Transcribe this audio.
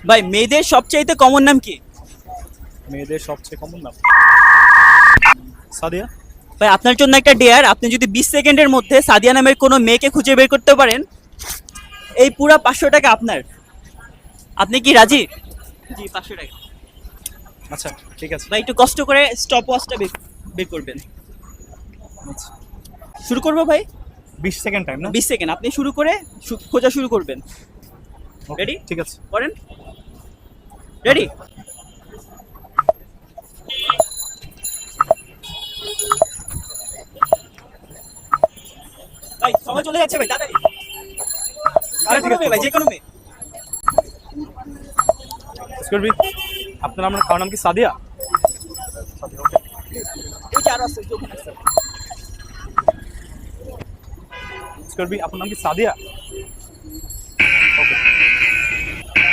ভাই মেয়েদের সবচাইতে কমন নাম কি? মেয়েদের সবচেয়ে কমন নাম সাদিয়া। ভাই আপনার জন্য একটা ডেয়ার, আপনি যদি 20 সেকেন্ডের মধ্যে সাদিয়া নামের কোনো মেয়েকে খুঁজে বের করতে পারেন, এই পুরা 500 টাকা আপনার। আপনি কি রাজি? জি, 500 টাকা। আচ্ছা ঠিক আছে। ভাই একটু কষ্ট করে স্টপ ওয়াচটা বের করবেন। আচ্ছা শুরু করবো ভাই? 20 সেকেন্ড টাইম না? 20 সেকেন্ড, আপনি শুরু করে খোঁজা শুরু করবেন। Okay, ready? ঠিক আছে। করেন। রেডি? ভাই সময় চলে যাচ্ছে ভাই, তাড়াতাড়ি। আরে ঠিক আছে ভাই যে কোনো মেয়ে। এক্সকিউজ মি, আপনার খাওয়ার নাম কি সাদিয়া? সাদিয়া, ওকে। ওই যে আরো আছে, ওই যে ওখানে আছে। এক্সকিউজ মি, আপনার নাম কি সাদিয়া?